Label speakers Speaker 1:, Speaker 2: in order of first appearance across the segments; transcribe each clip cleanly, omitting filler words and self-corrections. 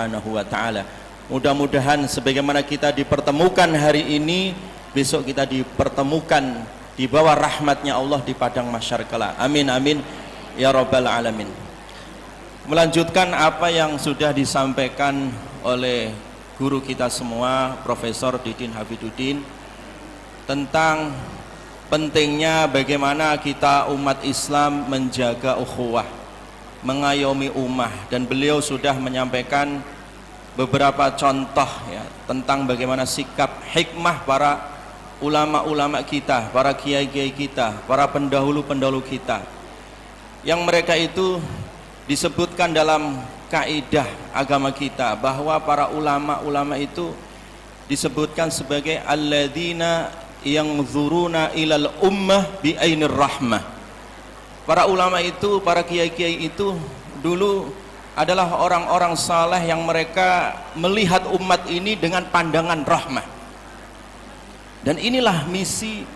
Speaker 1: Subhanahu wa ta'ala. Mudah-mudahan sebagaimana kita dipertemukan hari ini, besok kita dipertemukan di bawah rahmatnya Allah di padang mahsyar kelak. Amin amin ya rabbal alamin. Melanjutkan apa yang sudah disampaikan oleh guru kita semua, Profesor Didin Hafidzuddin, tentang pentingnya bagaimana kita umat Islam menjaga ukhuwah, mengayomi ummah, dan beliau sudah menyampaikan beberapa contoh ya, tentang bagaimana sikap hikmah para ulama-ulama kita, para kiai-kiai kita, para pendahulu-pendahulu kita, yang mereka itu disebutkan dalam kaidah agama kita bahwa para ulama-ulama itu disebutkan sebagai alladzina yanzuruna ilal ummah bi ainir rahmah. Para ulama itu, para kiai-kiai itu dulu adalah orang-orang saleh yang mereka melihat umat ini dengan pandangan rahmah. Dan inilah misi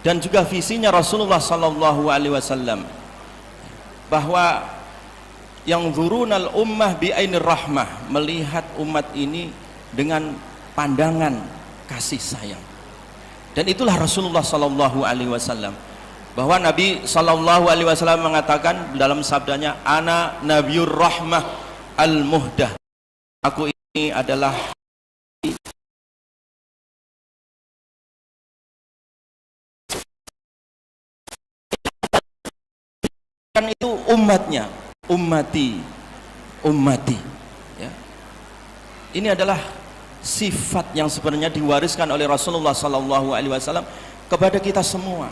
Speaker 1: dan juga visinya Rasulullah sallallahu alaihi wasallam, bahwa yang zurunal ummah bi ainir rahmah, melihat umat ini dengan pandangan kasih sayang. Dan itulah Rasulullah sallallahu alaihi wasallam, bahwa Nabi sallallahu alaihi wasallam mengatakan dalam sabdanya, ana nabiyur rahmah al-muhdah, aku ini adalah kan itu umatnya, ummati ya. Ini adalah sifat yang sebenarnya diwariskan oleh Rasulullah sallallahu alaihi wasallam kepada kita semua.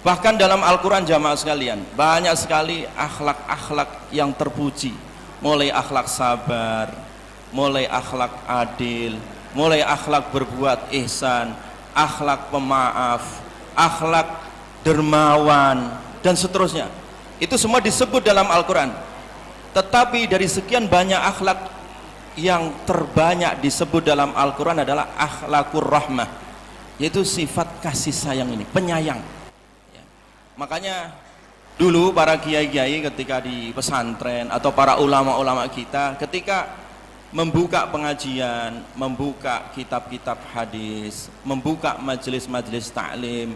Speaker 1: Bahkan dalam Al-Quran, jamaah sekalian, banyak sekali akhlak-akhlak yang terpuji, mulai akhlak sabar, mulai akhlak adil, mulai akhlak berbuat ihsan, akhlak pemaaf, akhlak dermawan, dan seterusnya. Itu semua disebut dalam Al-Quran. Tetapi dari sekian banyak akhlak, yang terbanyak disebut dalam Al-Quran adalah akhlakur rahmah, yaitu sifat kasih sayang ini, penyayang. Makanya dulu para kiai-kiai ketika di pesantren atau para ulama-ulama kita ketika membuka pengajian, membuka kitab-kitab hadis, membuka majelis-majelis taklim,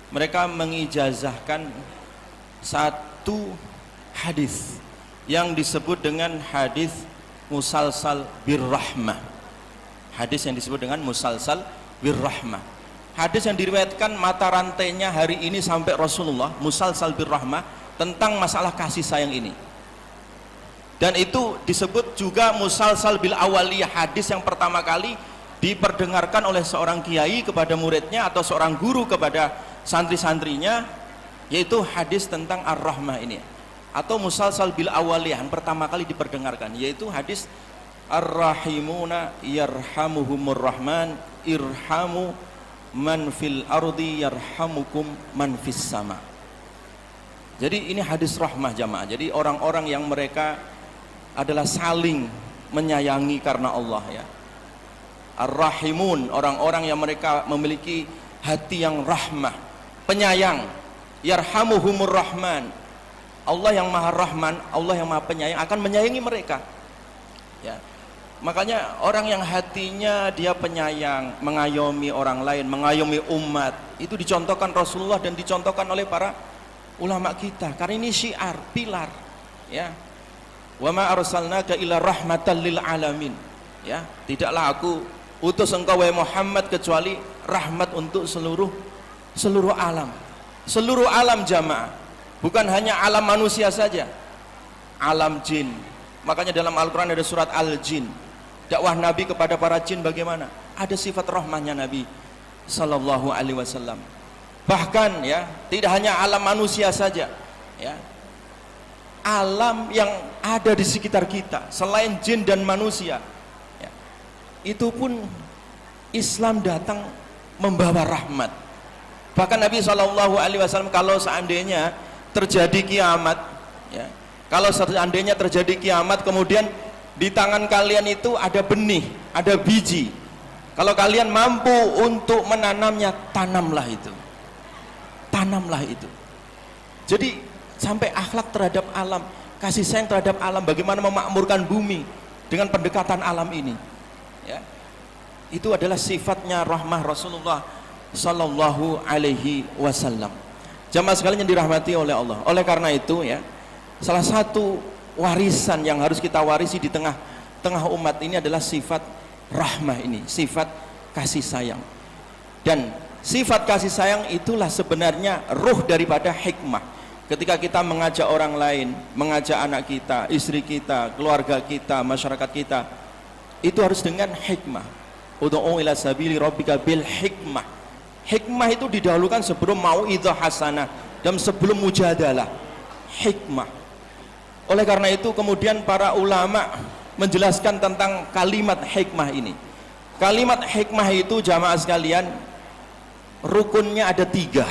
Speaker 1: mereka mengijazahkan satu hadis yang disebut dengan hadis musalsal birrahmah. Hadis yang disebut dengan musalsal birrahmah. Hadis yang diriwayatkan mata rantainya hari ini sampai Rasulullah, musalsal birrahmah, tentang masalah kasih sayang ini. Dan itu disebut juga musalsal bil awaliyah, hadis yang pertama kali diperdengarkan oleh seorang kiai kepada muridnya atau seorang guru kepada santri-santrinya, yaitu hadis tentang ar-rahmah ini, atau musalsal bil awaliyah yang pertama kali diperdengarkan, yaitu hadis ar-rahimuna yarhamuhumur rahman irhamu man fil ardi yarhamukum man fis sama. Jadi ini hadis rahmah, jamaah. Jadi orang-orang yang mereka adalah saling menyayangi karena Allah ya. Ar-rahimun, orang-orang yang mereka memiliki hati yang rahmah, penyayang. Yarhamuhumur rahman, Allah yang maha rahman, Allah yang maha penyayang akan menyayangi mereka ya. Makanya orang yang hatinya dia penyayang, mengayomi orang lain, mengayomi umat, itu dicontohkan Rasulullah dan dicontohkan oleh para ulama kita, karena ini syiar, pilar ya. Wa ma arsalnaka illa rahmatan lil alamin ya. Tidaklah aku utus engkau wahai Muhammad kecuali rahmat untuk seluruh alam. Seluruh alam, jamaah. Bukan hanya alam manusia saja, alam jin. Makanya dalam Al-Quran ada surat Al-Jin, dakwah Nabi kepada para jin bagaimana? Ada sifat rahmahnya Nabi sallallahu alaihi wasallam. Bahkan ya, tidak hanya alam manusia saja ya, alam yang ada di sekitar kita selain jin dan manusia ya, itu pun Islam datang membawa rahmat. Bahkan Nabi sallallahu alaihi wasallam, kalau seandainya terjadi kiamat ya, kalau seandainya terjadi kiamat kemudian di tangan kalian itu ada benih, ada biji, kalau kalian mampu untuk menanamnya, tanamlah itu, tanamlah itu. Jadi sampai akhlak terhadap alam, kasih sayang terhadap alam, bagaimana memakmurkan bumi, dengan pendekatan alam ini, ya. Itu adalah sifatnya rahmah Rasulullah sallallahu alaihi wasallam. Jamaah sekalian yang dirahmati oleh Allah. Oleh karena itu, ya, salah satu warisan yang harus kita warisi di tengah umat ini adalah sifat rahmah ini, sifat kasih sayang. Dan sifat kasih sayang itulah sebenarnya ruh daripada hikmah. Ketika kita mengajak orang lain, mengajak anak kita, istri kita, keluarga kita, masyarakat kita, itu harus dengan hikmah. Ud'u ila sabili rabbika bil hikmah. Hikmah itu didahulukan sebelum mau'izah hasanah dan sebelum mujadalah. Hikmah. Oleh karena itu kemudian para ulama menjelaskan tentang kalimat hikmah ini. Kalimat hikmah itu jamaah sekalian, rukunnya ada 3.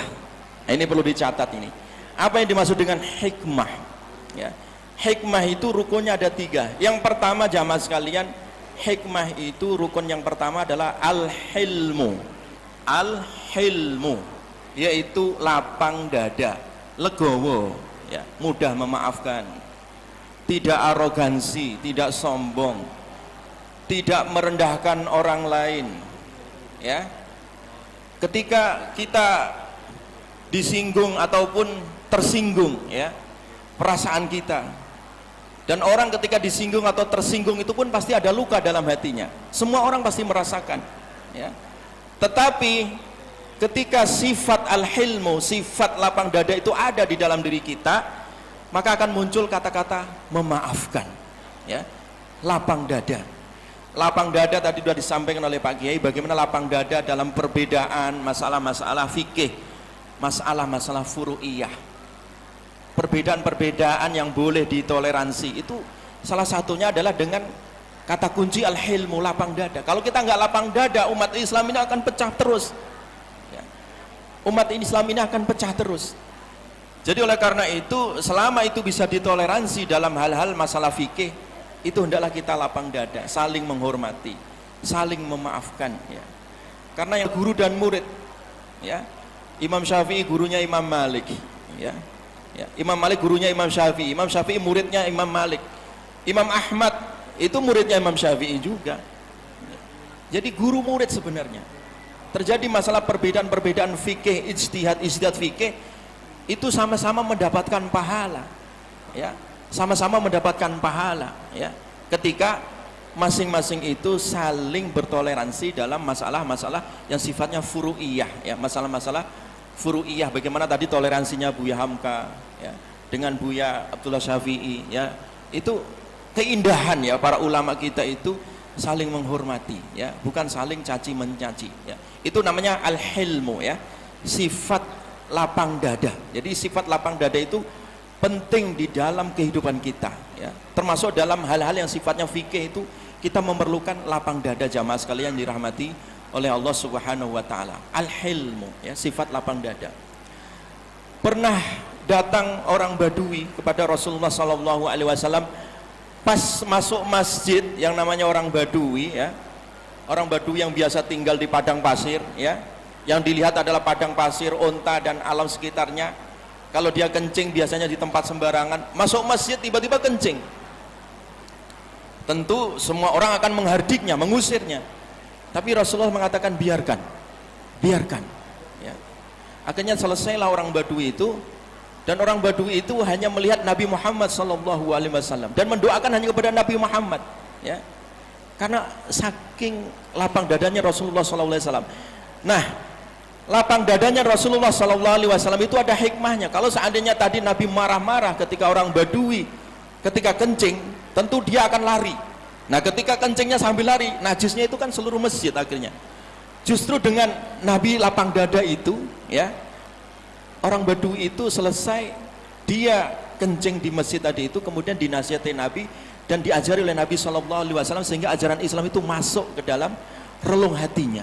Speaker 1: Nah, ini perlu dicatat ini. Apa yang dimaksud dengan hikmah, ya? Hikmah itu rukunnya ada 3. Yang pertama jamaah sekalian, hikmah itu rukun yang pertama adalah al-hilmu. Al-hilmu yaitu lapang dada, legowo, ya, mudah memaafkan, tidak arogansi, tidak sombong, tidak merendahkan orang lain, ya. Ketika kita disinggung ataupun tersinggung, ya, perasaan kita, dan orang ketika disinggung atau tersinggung itu pun pasti ada luka dalam hatinya, semua orang pasti merasakan, ya. Tetapi ketika sifat al-hilmu, sifat lapang dada itu ada di dalam diri kita, maka akan muncul kata-kata memaafkan, ya, lapang dada. Lapang dada tadi sudah disampaikan oleh Pak Kiai, bagaimana lapang dada dalam perbedaan masalah-masalah fikih, masalah-masalah furu'iyah, perbedaan-perbedaan yang boleh ditoleransi. Itu salah satunya adalah dengan kata kunci al-hilmu, lapang dada. Kalau kita nggak lapang dada, umat Islam ini akan pecah terus, ya. Umat Islam ini akan pecah terus. Jadi oleh karena itu, selama itu bisa ditoleransi dalam hal-hal masalah fikih, itu hendaklah kita lapang dada, saling menghormati, saling memaafkan, ya. Karena yang guru dan murid, ya, Imam Syafi'i gurunya Imam Malik, ya. Ya, Imam Malik gurunya Imam Syafi'i, Imam Syafi'i muridnya Imam Malik, Imam Ahmad itu muridnya Imam Syafi'i juga. Jadi guru murid sebenarnya. Terjadi masalah perbedaan-perbedaan fikih, ijtihad fikih, itu sama-sama mendapatkan pahala, ya, sama-sama mendapatkan pahala, ya, ketika masing-masing itu saling bertoleransi dalam masalah-masalah yang sifatnya furu'iyah, ya, masalah-masalah furu'iyah. Bagaimana tadi toleransinya Buya Hamka, ya, dengan Buya Abdullah Syafi'i, ya, itu keindahan, ya, para ulama kita itu saling menghormati, ya, bukan saling caci mencaci, ya. Itu namanya al-hilmu, ya, sifat lapang dada. Jadi sifat lapang dada itu penting di dalam kehidupan kita, ya, termasuk dalam hal-hal yang sifatnya fikih itu kita memerlukan lapang dada jamaah sekalian dirahmati oleh Allah Subhanahu wa taala. Al-hilmu, ya, sifat lapang dada. Pernah datang orang Badui kepada Rasulullah sallallahu alaihi wasallam pas masuk masjid yang namanya orang Badui, ya. Orang Badui yang biasa tinggal di padang pasir, ya. Yang dilihat adalah padang pasir, onta dan alam sekitarnya. Kalau dia kencing biasanya di tempat sembarangan. Masuk masjid tiba-tiba kencing. Tentu semua orang akan menghardiknya, mengusirnya. Tapi Rasulullah mengatakan biarkan, biarkan, ya. Akhirnya selesailah orang Badui itu, dan orang Badui itu hanya melihat Nabi Muhammad SAW dan mendoakan hanya kepada Nabi Muhammad, ya, karena saking lapang dadanya Rasulullah SAW. Nah, lapang dadanya Rasulullah SAW itu ada hikmahnya. Kalau seandainya tadi Nabi marah-marah ketika orang Badui ketika kencing, tentu dia akan lari. Nah, ketika kencingnya sambil lari, najisnya itu kan seluruh masjid akhirnya. Justru dengan Nabi lapang dada itu, ya, orang Badui itu selesai dia kencing di masjid tadi itu, kemudian dinasihati Nabi dan diajari oleh Nabi SAW, sehingga ajaran Islam itu masuk ke dalam relung hatinya.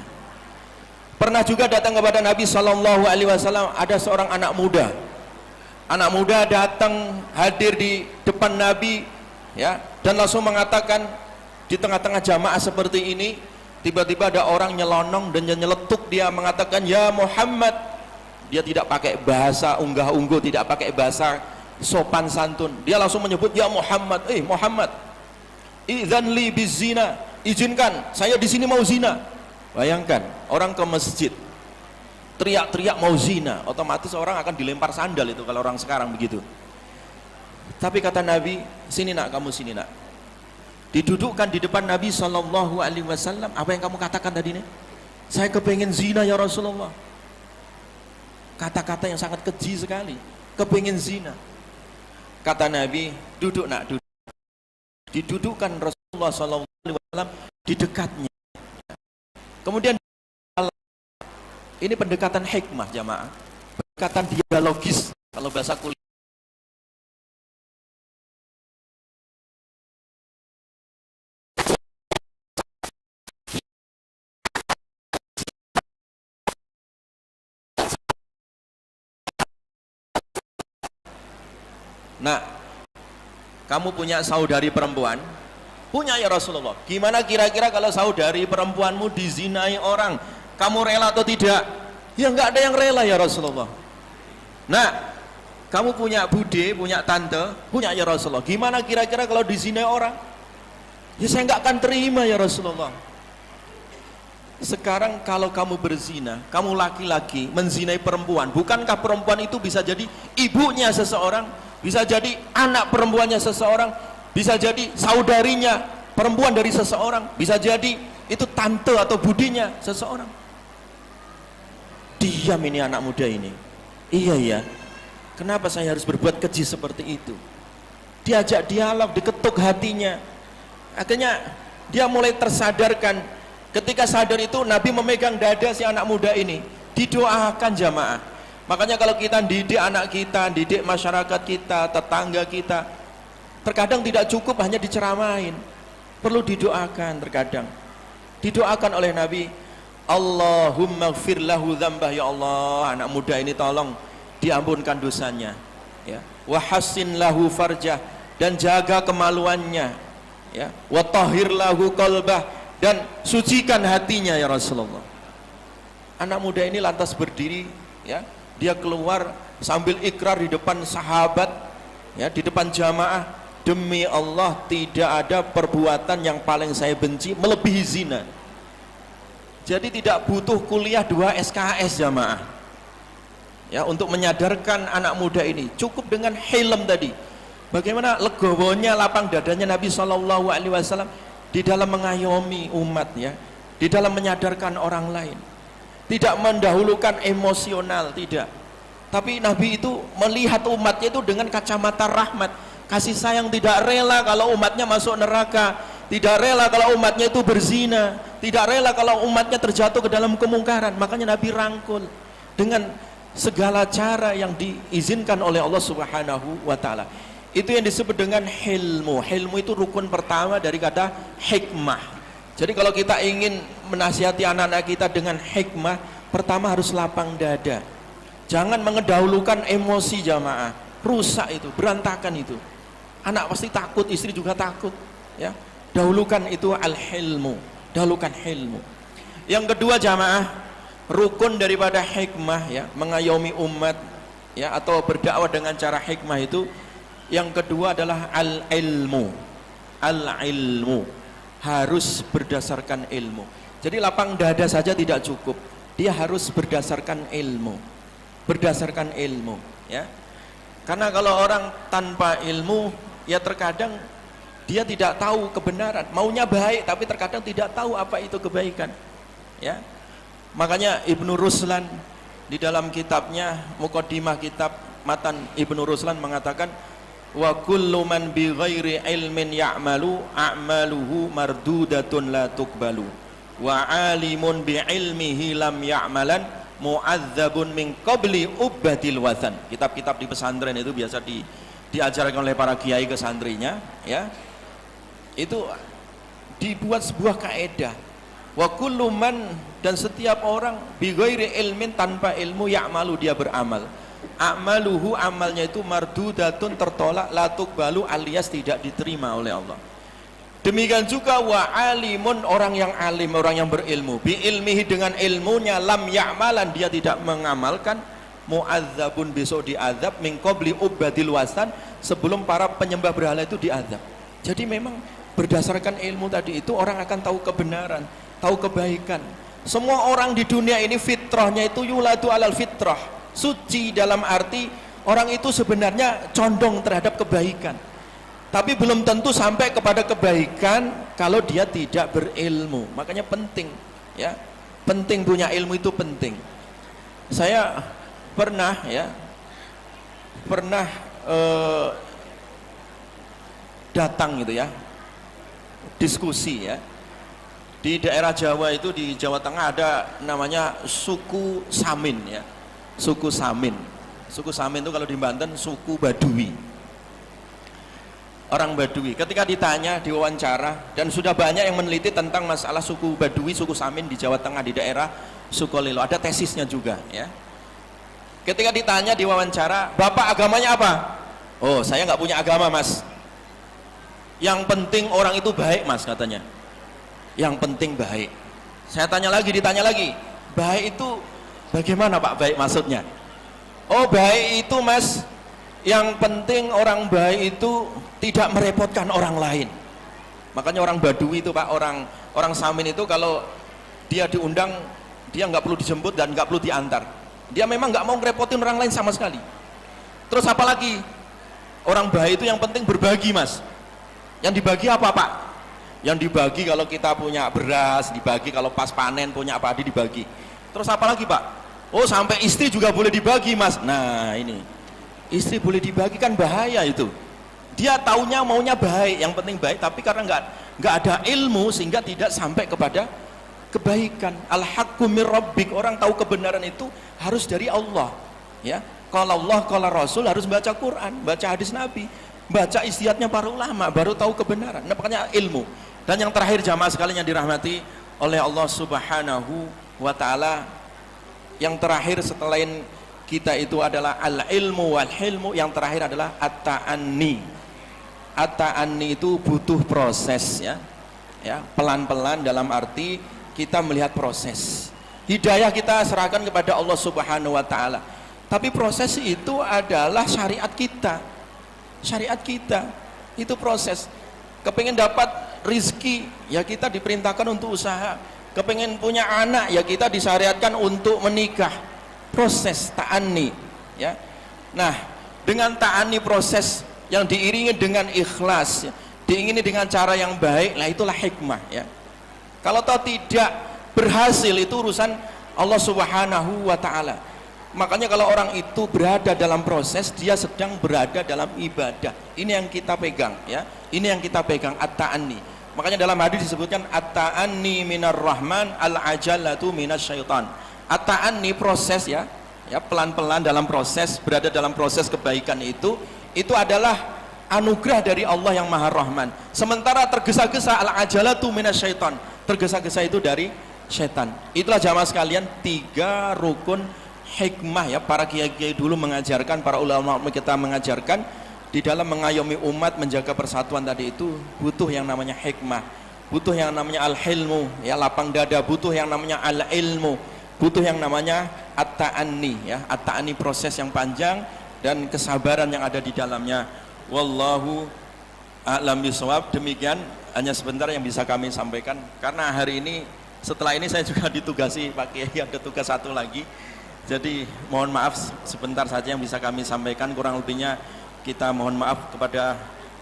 Speaker 1: Pernah juga datang kepada Nabi SAW ada seorang anak muda. Anak muda datang hadir di depan Nabi, ya, dan langsung mengatakan, di tengah-tengah jamaah seperti ini, tiba-tiba ada orang nyelonong dan nyeletuk, dia mengatakan ya Muhammad. Dia tidak pakai bahasa unggah-ungguh, tidak pakai bahasa sopan santun, dia langsung menyebut ya Muhammad. Muhammad, idzan li bizina, izinkan saya di sini mau zina. Bayangkan orang ke masjid teriak-teriak mau zina, otomatis orang akan dilempar sandal itu kalau orang sekarang begitu. Tapi kata Nabi, sini nak, kamu sini nak. Didudukkan di depan Nabi SAW. Apa yang kamu katakan tadi nih? Saya kepengen zina ya Rasulullah. Kata-kata yang sangat keji sekali. Kepengen zina. Kata Nabi, duduk nak, duduk. Didudukkan Rasulullah SAW di dekatnya. Kemudian ini pendekatan hikmah jamaah, pendekatan dialogis kalau bahasa kuliah. Nah, kamu punya saudari perempuan? Punya ya Rasulullah. Gimana kira-kira kalau saudari perempuanmu dizinai orang? Kamu rela atau tidak? Ya nggak ada yang rela ya Rasulullah. Nah, kamu punya bude, punya tante, punya ya Rasulullah. Gimana kira-kira kalau dizinai orang? Ya saya nggak akan terima ya Rasulullah. Sekarang kalau kamu berzina, kamu laki-laki menzinai perempuan, bukankah perempuan itu bisa jadi ibunya seseorang, bisa jadi anak perempuannya seseorang, bisa jadi saudarinya perempuan dari seseorang, bisa jadi itu tante atau budinya seseorang. Diam ini anak muda ini. Iya ya, kenapa saya harus berbuat keji seperti itu? Diajak dialog, diketuk hatinya. Akhirnya dia mulai tersadarkan. Ketika sadar itu Nabi memegang dada si anak muda ini, didoakan jamaah. Makanya kalau kita didik anak kita, didik masyarakat kita, tetangga kita, terkadang tidak cukup hanya diceramain, perlu didoakan. Terkadang didoakan oleh Nabi, Allahumma gfir lahu dzambah, ya Allah anak muda ini tolong diampunkan dosanya ya. Wa hassin lahu farjah, dan jaga kemaluannya ya. Wa tahhir lahu qalbah, dan sucikan hatinya ya Rasulullah. Anak muda ini lantas berdiri ya, dia keluar sambil ikrar di depan sahabat ya, di depan jamaah, demi Allah tidak ada perbuatan yang paling saya benci melebihi zina. Jadi tidak butuh kuliah 2 SKS jamaah ya untuk menyadarkan anak muda ini, cukup dengan hilm tadi. Bagaimana legowonya, lapang dadanya Nabi SAW di dalam mengayomi umat ya, di dalam menyadarkan orang lain, tidak mendahulukan emosional, tidak. Tapi Nabi itu melihat umatnya itu dengan kacamata rahmat, kasih sayang, tidak rela kalau umatnya masuk neraka, tidak rela kalau umatnya itu berzina, tidak rela kalau umatnya terjatuh ke dalam kemungkaran. Makanya Nabi rangkul dengan segala cara yang diizinkan oleh Allah Subhanahu wa Ta'ala. Itu yang disebut dengan hilmu. Hilmu itu rukun pertama dari kata hikmah. Jadi kalau kita ingin menasihati anak-anak kita dengan hikmah, pertama harus lapang dada. Jangan mengedahulukan emosi jamaah. Rusak itu, berantakan itu. Anak pasti takut, istri juga takut ya. Dahulukan itu al-hilmu, dahulukan hilmu. Yang kedua jamaah, rukun daripada hikmah ya, mengayomi umat ya, atau berdakwah dengan cara hikmah itu, yang kedua adalah al-ilmu. Al-ilmu harus berdasarkan ilmu. Jadi lapang dada saja tidak cukup, dia harus berdasarkan ilmu. Berdasarkan ilmu ya. Karena kalau orang tanpa ilmu ya terkadang dia tidak tahu kebenaran, maunya baik tapi terkadang tidak tahu apa itu kebaikan ya. Makanya Ibnu Ruslan di dalam kitabnya, Muqaddimah kitab Matan Ibnu Ruslan mengatakan, wa kullu man bi ghairi ilmin ya'malu a'maluhu mardudatun la tuqbalu wa alimun bi ilmihi lam ya'malan mu'adzabun min qabli ubbatil wathan. Kitab-kitab di pesantren itu biasa diajarkan oleh para kiai ke santrinya ya, itu dibuat sebuah kaidah, wa kullu man, dan setiap orang bi ghairi ilmin, tanpa ilmu, ya'malu, dia beramal, a'maluhu, amalnya itu mardudatun, tertolak, la tuqbalu, alias tidak diterima oleh Allah. Demikian juga wa alimun, orang yang alim, orang yang berilmu, bi ilmihi, dengan ilmunya, lam ya'malan, dia tidak mengamalkan, mu'adzabun, besok diazab, min qabli ubadil wasan, sebelum para penyembah berhala itu diazab. Jadi memang berdasarkan ilmu tadi itu orang akan tahu kebenaran, tahu kebaikan. Semua orang di dunia ini fitrahnya itu yuladu alal fitrah, suci dalam arti orang itu sebenarnya condong terhadap kebaikan, tapi belum tentu sampai kepada kebaikan kalau dia tidak berilmu. Makanya penting, ya, penting punya ilmu itu penting. Saya pernah datang gitu ya, diskusi ya, di daerah Jawa itu, di Jawa Tengah ada namanya suku Samin ya, suku Samin. Suku Samin itu kalau di Banten suku Badui, orang Badui. Ketika ditanya, diwawancara, dan sudah banyak yang meneliti tentang masalah suku Badui, suku Samin di Jawa Tengah, di daerah Sukolilo, ada tesisnya juga ya. Ketika ditanya, diwawancara, bapak agamanya apa? Oh, saya nggak punya agama mas, yang penting orang itu baik mas, katanya. Yang penting baik. Saya tanya lagi, ditanya lagi, baik itu bagaimana pak, baik maksudnya? Oh, baik itu mas, yang penting orang baik itu tidak merepotkan orang lain. Makanya orang Badui itu pak, orang Samin itu kalau dia diundang, dia nggak perlu dijemput dan nggak perlu diantar. Dia memang nggak mau ngerepotin orang lain sama sekali. Terus apa lagi? Orang baik itu yang penting berbagi mas. Yang dibagi apa pak? Yang dibagi kalau kita punya beras, dibagi kalau pas panen punya padi dibagi. Terus apa lagi pak? Oh, sampai istri juga boleh dibagi mas. Nah ini, istri boleh dibagi kan bahaya itu. Dia taunya maunya baik, yang penting baik, tapi karena nggak ada ilmu sehingga tidak sampai kepada kebaikan. Al-haqqu mir rabbik, orang tahu kebenaran itu harus dari Allah ya. Kalau Allah, kalau Rasul harus baca Quran, baca hadis Nabi, baca istiadatnya para ulama, baru tahu kebenaran. Nah, makanya ilmu. Dan yang terakhir jamaah sekalian yang dirahmati oleh Allah Subhanahu wa ta'ala, yang terakhir setelah kita itu adalah al-ilmu wal hilmu, yang terakhir adalah at-ta'anni. At-ta'anni itu butuh proses ya. Ya, pelan-pelan dalam arti kita melihat proses. Hidayah kita serahkan kepada Allah Subhanahu wa ta'ala. Tapi proses itu adalah syariat kita. Syariat kita itu proses. Kepengen dapat rizki, ya kita diperintahkan untuk usaha. Kepengen punya anak, ya kita disyariatkan untuk menikah. Proses ta'anni ya. Nah, dengan ta'anni proses yang diiringi dengan ikhlas ya, diingini dengan cara yang baik, lah itulah hikmah ya. Kalau toh tidak berhasil, itu urusan Allah Subhanahu wa ta'ala. Makanya kalau orang itu berada dalam proses, dia sedang berada dalam ibadah. Ini yang kita pegang ya. Ini yang kita pegang, at-ta'anni. Makanya dalam hadis disebutkan at-ta'anni minar rahman, al-ajalatu minas syaitan. At-ta'anni proses ya. Ya, pelan-pelan dalam proses, berada dalam proses kebaikan itu adalah anugerah dari Allah yang Maha Rahman. Sementara tergesa-gesa, al-ajalatu minas syaitan. Tergesa-gesa itu dari setan. Itulah jamaah sekalian 3 rukun hikmah ya, para kiai-kiai dulu mengajarkan, para ulama kita mengajarkan di dalam mengayomi umat, menjaga persatuan tadi itu butuh yang namanya hikmah, butuh yang namanya al-hilmu ya, lapang dada, butuh yang namanya al-ilmu, butuh yang namanya at-ta'anni ya, at-ta'anni proses yang panjang dan kesabaran yang ada di dalamnya. Wallahu a'lam bishawab. Demikian hanya sebentar yang bisa kami sampaikan, karena hari ini setelah ini saya juga ditugasi Pak Kiai, ada tugas satu lagi. Jadi mohon maaf sebentar saja yang bisa kami sampaikan, kurang lebihnya kita mohon maaf kepada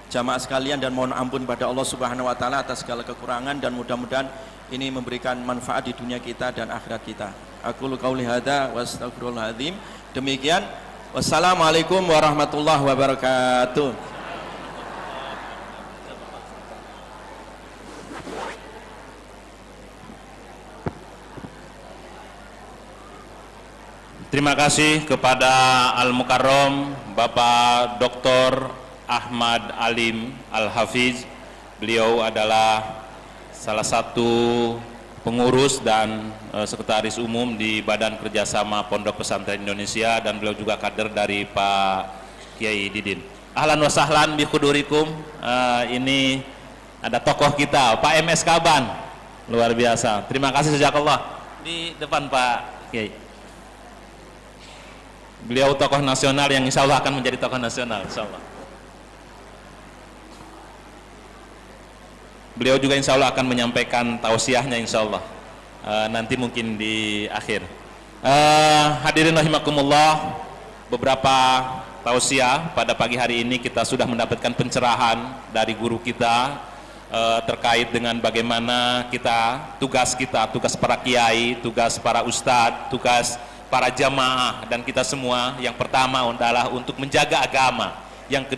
Speaker 1: jamaah sekalian dan mohon ampun kepada Allah Subhanahu wa taala atas segala kekurangan, dan mudah-mudahan ini memberikan manfaat di dunia kita dan akhirat kita. Aqulu qauli hadza wa astaghfirullahal azim. Demikian, wassalamualaikum warahmatullahi wabarakatuh.
Speaker 2: Terima kasih kepada Al-Mukarram Bapak Dr. Ahmad Alim Al-Hafiz. Beliau adalah salah satu pengurus dan sekretaris umum di Badan Kerjasama Pondok Pesantren Indonesia, dan beliau juga kader dari Pak Kiai Didin. Ahlan wa sahlan bi khudurikum. Ini ada tokoh kita Pak MS Kaban, luar biasa. Terima kasih jazakallah. Di depan Pak Kiai. Beliau tokoh nasional yang insya Allah akan menjadi tokoh nasional, insya Allah. beliau juga insya Allah akan menyampaikan tausiahnya insya Allah nanti mungkin di akhir. Hadirin rahimakumullah, beberapa tausiah pada pagi hari ini kita sudah mendapatkan pencerahan dari guru kita terkait dengan bagaimana tugas para kiai, tugas para ustadz, tugas para jamaah dan kita semua. Yang pertama adalah untuk menjaga agama, yang kedua